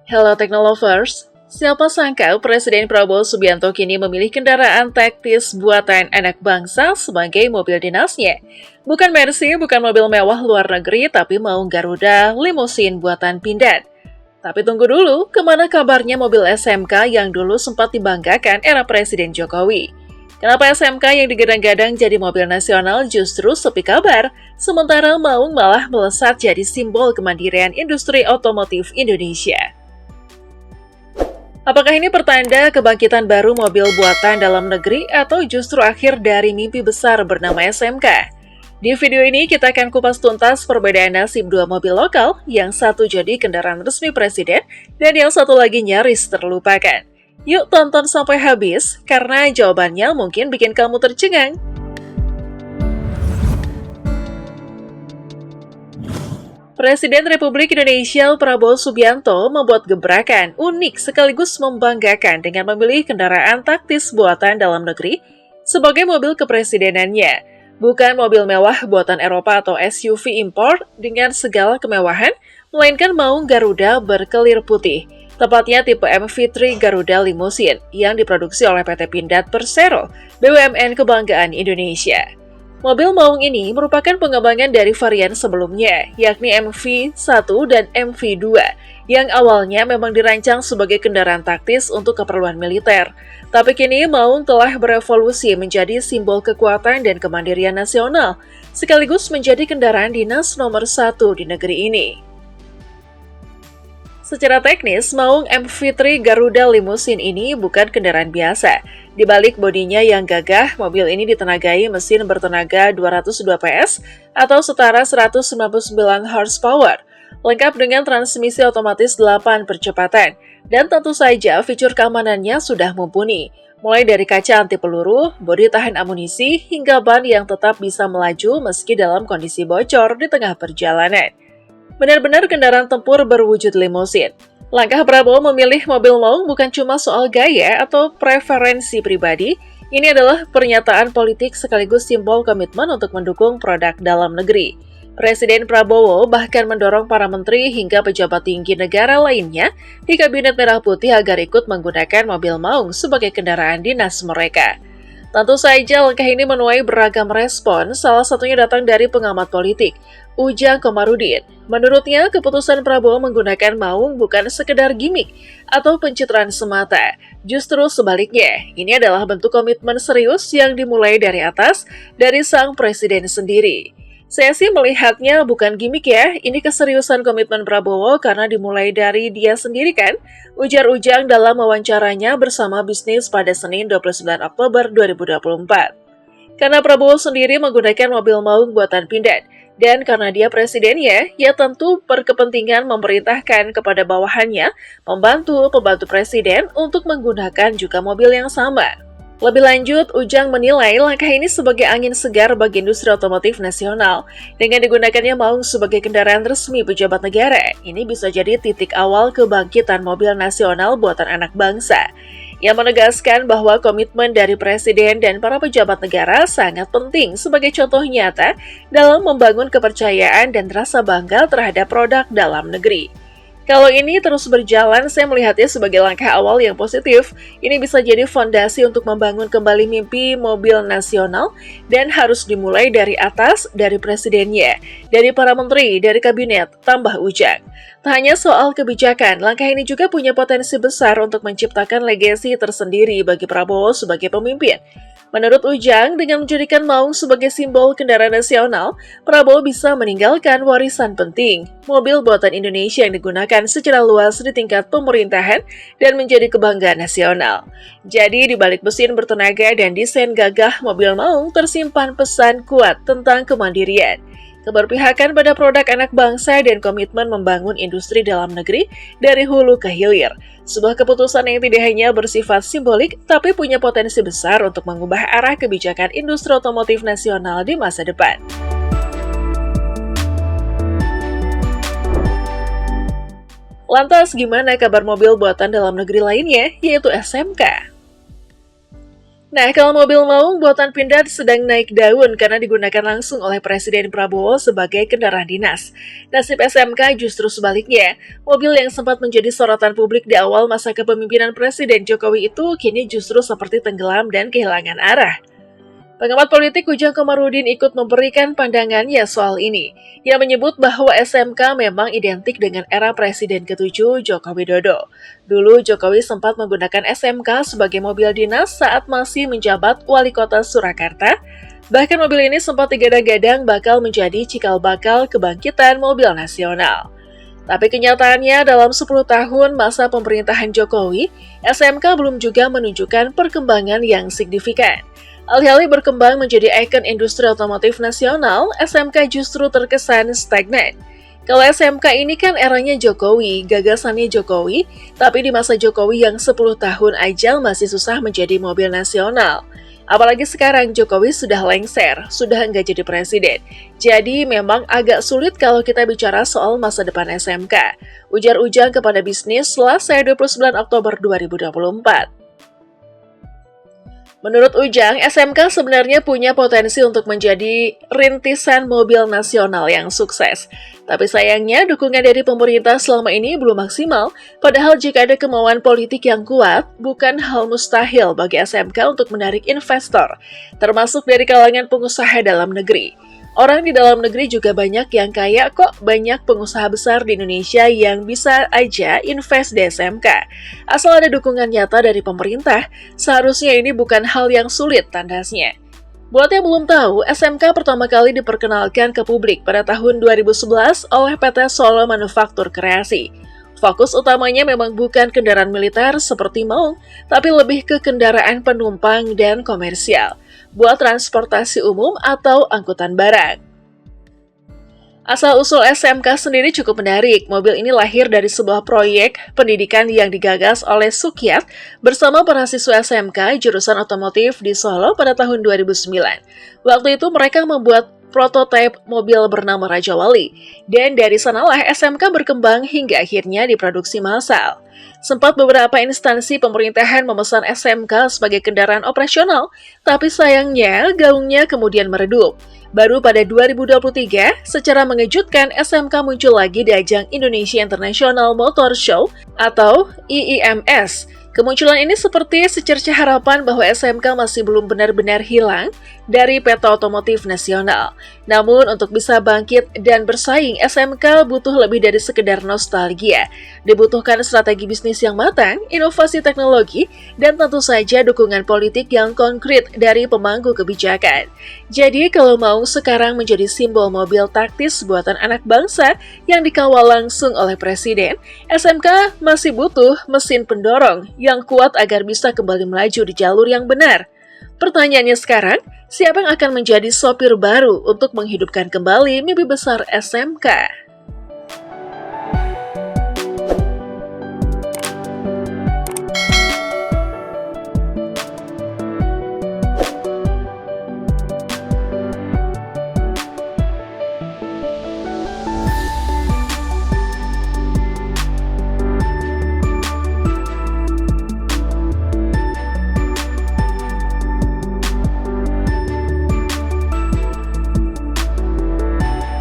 Hello Technolovers, siapa sangka Presiden Prabowo Subianto kini memilih kendaraan taktis buatan anak bangsa sebagai mobil dinasnya. Bukan Mercy, bukan mobil mewah luar negeri, tapi mau Garuda limusin buatan Pindad. Tapi tunggu dulu, kemana kabarnya mobil SMK yang dulu sempat dibanggakan era Presiden Jokowi? Kenapa SMK yang digadang-gadang jadi mobil nasional justru sepi kabar, sementara Maung malah melesat jadi simbol kemandirian industri otomotif Indonesia? Apakah ini pertanda kebangkitan baru mobil buatan dalam negeri atau justru akhir dari mimpi besar bernama SMK? Di video ini kita akan kupas tuntas perbedaan nasib dua mobil lokal, yang satu jadi kendaraan resmi presiden dan yang satu lagi nyaris terlupakan. Yuk tonton sampai habis, karena jawabannya mungkin bikin kamu tercengang. Presiden Republik Indonesia Prabowo Subianto membuat gebrakan unik sekaligus membanggakan dengan memilih kendaraan taktis buatan dalam negeri sebagai mobil kepresidenannya. Bukan mobil mewah buatan Eropa atau SUV import dengan segala kemewahan, melainkan Maung Garuda berkelir putih. Tepatnya tipe MV3 Garuda Limousine yang diproduksi oleh PT Pindad Persero, BUMN Kebanggaan Indonesia. Mobil Maung ini merupakan pengembangan dari varian sebelumnya, yakni MV1 dan MV2, yang awalnya memang dirancang sebagai kendaraan taktis untuk keperluan militer. Tapi kini Maung telah berevolusi menjadi simbol kekuatan dan kemandirian nasional, sekaligus menjadi kendaraan dinas nomor 1 di negeri ini. Secara teknis, Maung MV3 Garuda Limousine ini bukan kendaraan biasa. Di balik bodinya yang gagah, mobil ini ditenagai mesin bertenaga 202 PS atau setara 199 horsepower, lengkap dengan transmisi otomatis 8 percepatan, dan tentu saja fitur keamanannya sudah mumpuni, mulai dari kaca anti peluru, bodi tahan amunisi, hingga ban yang tetap bisa melaju meski dalam kondisi bocor di tengah perjalanan. Benar-benar kendaraan tempur berwujud limusin. Langkah Prabowo memilih mobil Maung bukan cuma soal gaya atau preferensi pribadi, ini adalah pernyataan politik sekaligus simbol komitmen untuk mendukung produk dalam negeri. Presiden Prabowo bahkan mendorong para menteri hingga pejabat tinggi negara lainnya di Kabinet Merah Putih agar ikut menggunakan mobil Maung sebagai kendaraan dinas mereka. Tentu saja langkah ini menuai beragam respon, salah satunya datang dari pengamat politik, Ujang Komarudin. Menurutnya, keputusan Prabowo menggunakan Maung bukan sekedar gimmick atau pencitraan semata. Justru sebaliknya, ini adalah bentuk komitmen serius yang dimulai dari atas, dari sang presiden sendiri. Saya sih melihatnya bukan gimmick ya, ini keseriusan komitmen Prabowo karena dimulai dari dia sendiri kan, ujar Ujang dalam wawancaranya bersama bisnis pada Senin 29 Oktober 2024. Karena Prabowo sendiri menggunakan mobil Maung buatan Pindad, dan karena dia presidennya, ya tentu berkepentingan memerintahkan kepada bawahannya membantu pembantu presiden untuk menggunakan juga mobil yang sama. Lebih lanjut, Ujang menilai langkah ini sebagai angin segar bagi industri otomotif nasional. Dengan digunakannya Maung sebagai kendaraan resmi pejabat negara, ini bisa jadi titik awal kebangkitan mobil nasional buatan anak bangsa. Yang menegaskan bahwa komitmen dari presiden dan para pejabat negara sangat penting sebagai contoh nyata dalam membangun kepercayaan dan rasa bangga terhadap produk dalam negeri. Kalau ini terus berjalan, saya melihatnya sebagai langkah awal yang positif. Ini bisa jadi fondasi untuk membangun kembali mimpi mobil nasional dan harus dimulai dari atas, dari presidennya, dari para menteri, dari kabinet, tambah Ujang. Tak hanya soal kebijakan, langkah ini juga punya potensi besar untuk menciptakan legasi tersendiri bagi Prabowo sebagai pemimpin. Menurut Ujang, dengan menjadikan Maung sebagai simbol kendaraan nasional, Prabowo bisa meninggalkan warisan penting, mobil buatan Indonesia yang digunakan secara luas di tingkat pemerintahan dan menjadi kebanggaan nasional. Jadi, di balik mesin bertenaga dan desain gagah mobil Maung tersimpan pesan kuat tentang kemandirian, keberpihakan pada produk anak bangsa, dan komitmen membangun industri dalam negeri dari hulu ke hilir. Sebuah keputusan yang tidak hanya bersifat simbolik, tapi punya potensi besar untuk mengubah arah kebijakan industri otomotif nasional di masa depan. Lantas, gimana kabar mobil buatan dalam negeri lainnya, yaitu SMK? Nah, kalau mobil maung buatan Pindad sedang naik daun karena digunakan langsung oleh Presiden Prabowo sebagai kendaraan dinas. Nasib SMK justru sebaliknya. Mobil yang sempat menjadi sorotan publik di awal masa kepemimpinan Presiden Jokowi itu kini justru seperti tenggelam dan kehilangan arah. Pengamat politik Ujang Komarudin ikut memberikan pandangannya soal ini. Ia menyebut bahwa SMK memang identik dengan era Presiden ke-7 Joko Widodo. Dulu Jokowi sempat menggunakan SMK sebagai mobil dinas saat masih menjabat wali kota Surakarta. Bahkan mobil ini sempat digadang-gadang bakal menjadi cikal bakal kebangkitan mobil nasional. Tapi kenyataannya dalam 10 tahun masa pemerintahan Jokowi, SMK belum juga menunjukkan perkembangan yang signifikan. Alih-alih berkembang menjadi ikon industri otomotif nasional, SMK justru terkesan stagnan. Kalau SMK ini kan eranya Jokowi, gagasannya Jokowi, tapi di masa Jokowi yang 10 tahun aja masih susah menjadi mobil nasional. Apalagi sekarang Jokowi sudah lengser, sudah nggak jadi presiden. Jadi memang agak sulit kalau kita bicara soal masa depan SMK. Ujar Ujang kepada Bisnis Selasa 29 Oktober 2024. Menurut Ujang, SMK sebenarnya punya potensi untuk menjadi rintisan mobil nasional yang sukses. Tapi sayangnya, dukungan dari pemerintah selama ini belum maksimal, padahal jika ada kemauan politik yang kuat, bukan hal mustahil bagi SMK untuk menarik investor, termasuk dari kalangan pengusaha dalam negeri. Orang di dalam negeri juga banyak yang kaya kok, banyak pengusaha besar di Indonesia yang bisa aja invest di SMK. Asal ada dukungan nyata dari pemerintah, seharusnya ini bukan hal yang sulit, tandasnya. Buat yang belum tahu, SMK pertama kali diperkenalkan ke publik pada tahun 2011 oleh PT Solo Manufaktur Kreasi. Fokus utamanya memang bukan kendaraan militer seperti Maung, tapi lebih ke kendaraan penumpang dan komersial, buat transportasi umum atau angkutan barang. Asal-usul SMK sendiri cukup menarik. Mobil ini lahir dari sebuah proyek pendidikan yang digagas oleh Sukyat bersama para siswa SMK jurusan otomotif di Solo pada tahun 2009. Waktu itu mereka membuat prototipe mobil bernama Raja Wali, dan dari sanalah SMK berkembang hingga akhirnya diproduksi massal. Sempat beberapa instansi pemerintahan memesan SMK sebagai kendaraan operasional, tapi sayangnya gaungnya kemudian meredup. Baru pada 2023, secara mengejutkan SMK muncul lagi di ajang Indonesia International Motor Show atau IIMS. Kemunculan ini seperti secerca harapan bahwa SMK masih belum benar-benar hilang dari peta otomotif nasional. Namun untuk bisa bangkit dan bersaing, SMK butuh lebih dari sekedar nostalgia. Dibutuhkan strategi bisnis yang matang, inovasi teknologi, dan tentu saja dukungan politik yang konkret dari pemangku kebijakan. Jadi kalau mau sekarang menjadi simbol mobil taktis buatan anak bangsa yang dikawal langsung oleh Presiden, SMK masih butuh mesin pendorong yang kuat agar bisa kembali melaju di jalur yang benar. Pertanyaannya sekarang, siapa yang akan menjadi sopir baru untuk menghidupkan kembali mimpi besar SMK?